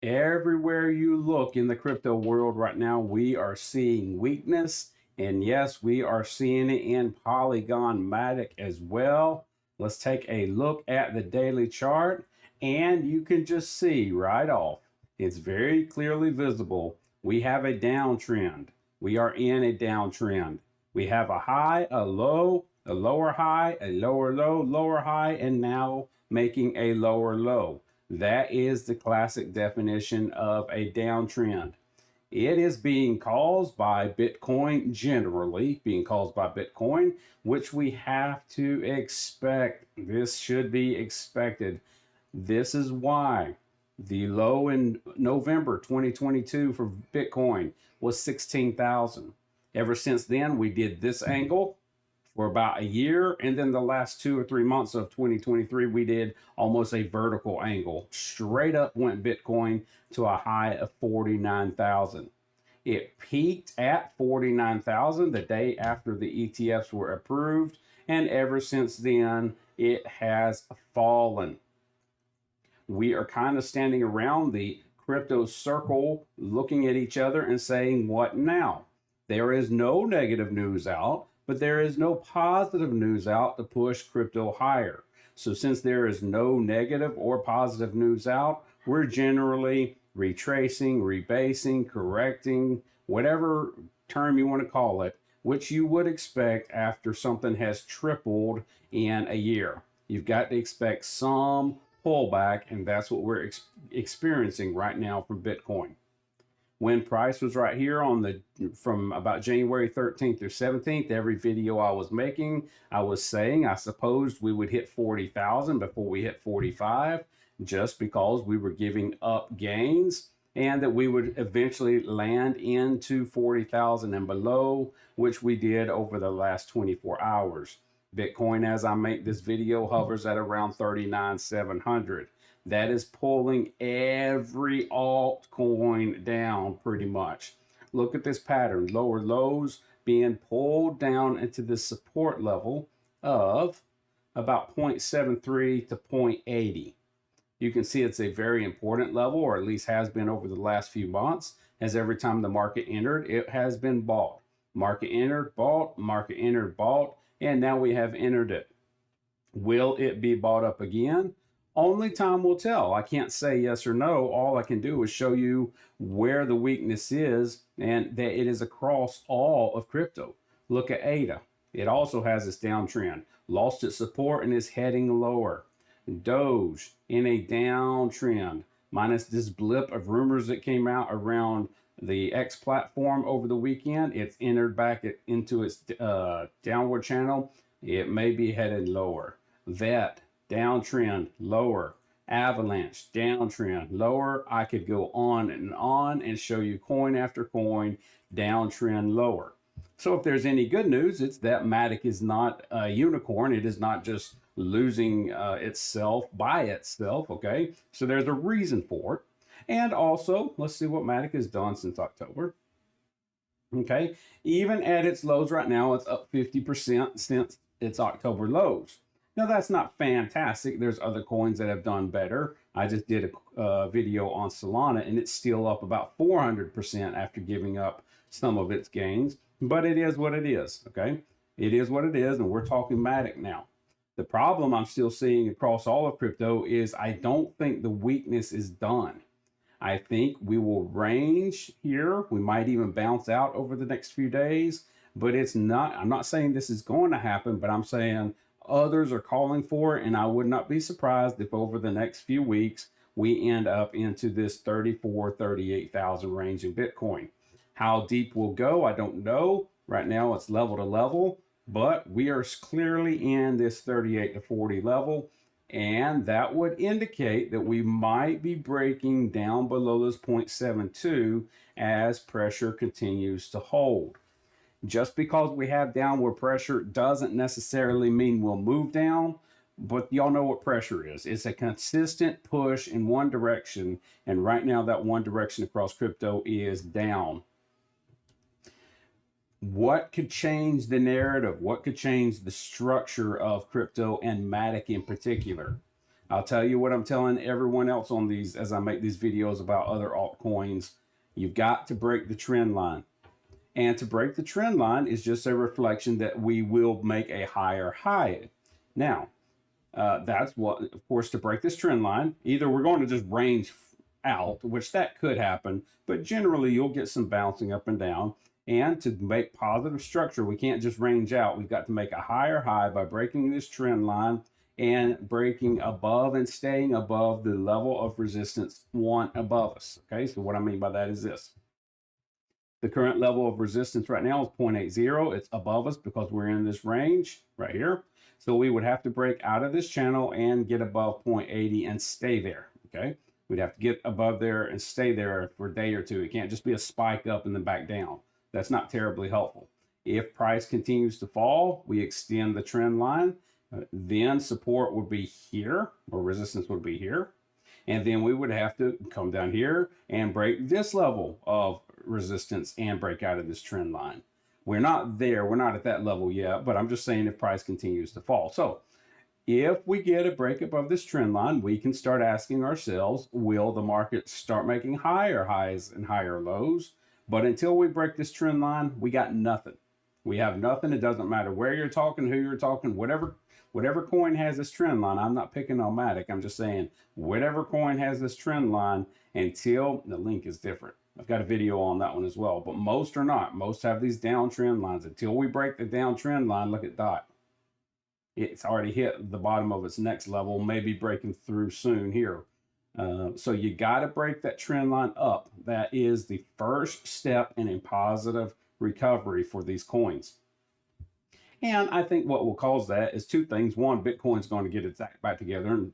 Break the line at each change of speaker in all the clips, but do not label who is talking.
Everywhere you look in the crypto world right now, we are seeing weakness. And yes, we are seeing it in Polygon MATIC as well. Let's take a look at the daily chart, and you can just see right off. It's very clearly visible. We have a downtrend. We are in a downtrend. We have a high, a low, a lower high, a lower low, lower high, and now making a lower low. That is the classic definition of a downtrend. It is being caused by Bitcoin, generally being caused by Bitcoin, which we have to expect. This should be expected. This is why the low in November 2022 for Bitcoin was 16,000. Ever since then, we did this angle for about a year, and then the last 2 or 3 months of 2023 we did almost a vertical angle. Straight up went Bitcoin to a high of 49,000. It peaked at 49,000 the day after the ETFs were approved, and ever since then it has fallen. We are kind of standing around the crypto circle looking at each other and saying, what now? There is no negative news out, but there is no positive news out to push crypto higher. So since there is no negative or positive news out, we're generally retracing, rebasing, correcting, whatever term you want to call it, which you would expect after something has tripled in a year. You've got to expect some pullback, and that's what we're experiencing right now from Bitcoin. When price was right here from about January 13th through 17th, every video I was making, I was saying I supposed we would hit 40,000 before we hit 45, just because we were giving up gains, and that we would eventually land into 40,000 and below, which we did over the last 24 hours. Bitcoin, as I make this video, hovers at around 39,700. That is pulling every altcoin down pretty much. Look at this pattern. Lower lows being pulled down into the support level of about 0.73 to 0.80. You can see it's a very important level, or at least has been over the last few months, as every time the market entered, it has been bought. Market entered, bought, market entered, bought, and now we have entered it. Will it be bought up again? Only time will tell. I can't say yes or no. All I can do is show you where the weakness is, and that it is across all of crypto. Look at ADA. It also has this downtrend. Lost its support and is heading lower. Doge in a downtrend, minus this blip of rumors that came out around the X platform over the weekend. It's entered back into its downward channel. It may be headed lower. VET, downtrend, lower. Avalanche, downtrend, lower. I could go on and show you coin after coin, downtrend, lower. So if there's any good news, it's that MATIC is not a unicorn. It is not just losing itself by itself, okay? So there's a reason for it. And also, let's see what MATIC has done since October. Okay, even at its lows right now, it's up 50% since its October lows. Now, that's not fantastic. There's other coins that have done better. I just did a video on Solana, and it's still up about 400% after giving up some of its gains. But it is what it is, okay? It is what it is, and we're talking MATIC now. The problem I'm still seeing across all of crypto is I don't think the weakness is done. I think we will range here. We might even bounce out over the next few days, but it's not, I'm not saying this is going to happen, but I'm saying others are calling for it, and I would not be surprised if over the next few weeks we end up into this 34,000-38,000 range in Bitcoin. How deep we'll go, I don't know. Right now it's level to level, but we are clearly in this 38 to 40 level, and that would indicate that we might be breaking down below this 0.72 as pressure continues to hold. Just because we have downward pressure doesn't necessarily mean we'll move down, but y'all know what pressure is. It's a consistent push in one direction, and right now that one direction across crypto is down. What could change the narrative? What could change the structure of crypto and MATIC in particular? I'll tell you what I'm telling everyone else on these as I make these videos about other altcoins. You've got to break the trend line. And to break the trend line is just a reflection that we will make a higher high. Now, that's what, of course, to break this trend line, either we're going to just range out, which that could happen, but generally you'll get some bouncing up and down. And to make positive structure, we can't just range out. We've got to make a higher high by breaking this trend line and breaking above and staying above the level of resistance 1 above us. Okay, so what I mean by that is this. The current level of resistance right now is 0.80. It's above us because we're in this range right here. So we would have to break out of this channel and get above 0.80 and stay there. Okay, we'd have to get above there and stay there for a day or two. It can't just be a spike up and then back down. That's not terribly helpful. If price continues to fall, we extend the trend line. Then support would be here, or resistance would be here. And then we would have to come down here and break this level of resistance and break out of this trend line. We're not there. We're not at that level yet, but I'm just saying if price continues to fall. So if we get a break above this trend line, we can start asking ourselves, will the market start making higher highs and higher lows? But until we break this trend line, we got nothing. We have nothing. It doesn't matter where you're talking, who you're talking, whatever coin has this trend line. I'm not picking on MATIC. I'm just saying whatever coin has this trend line, until the link is different. I've got a video on that one as well, but most are not. Most have these downtrend lines. Until we break the downtrend line, look at DOT. It's already hit the bottom of its next level, maybe breaking through soon here. So you got to break that trend line up. That is the first step in a positive recovery for these coins. And I think what will cause that is two things. One, Bitcoin's going to get its act back together and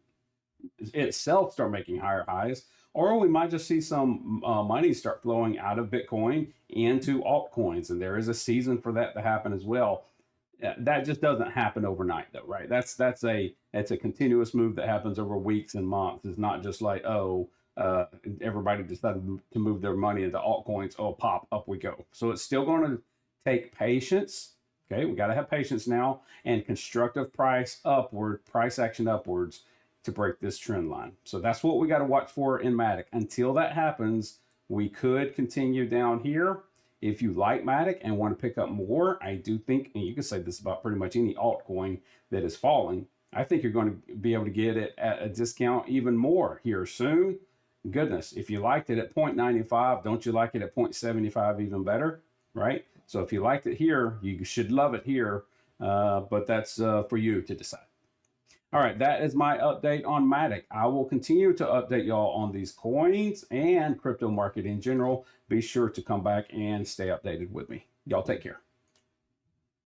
itself start making higher highs, or we might just see some money start flowing out of Bitcoin into altcoins, and there is a season for that to happen as well. That just doesn't happen overnight, though, right? That's a continuous move that happens over weeks and months. It's not just like, everybody decided to move their money into altcoins. Oh, pop, up we go. So it's still going to take patience. Okay, we got to have patience now and constructive price action upwards to break this trend line. So that's what we got to watch for in MATIC. Until that happens, we could continue down here. If you like MATIC and want to pick up more, I do think, and you can say this about pretty much any altcoin that is falling, I think you're going to be able to get it at a discount even more here soon. Goodness, if you liked it at 0.95, don't you like it at 0.75 even better, right? So if you liked it here, you should love it here, but that's for you to decide. All right, that is my update on MATIC. I will continue to update y'all on these coins and crypto market in general. Be sure to come back and stay updated with me. Y'all take care.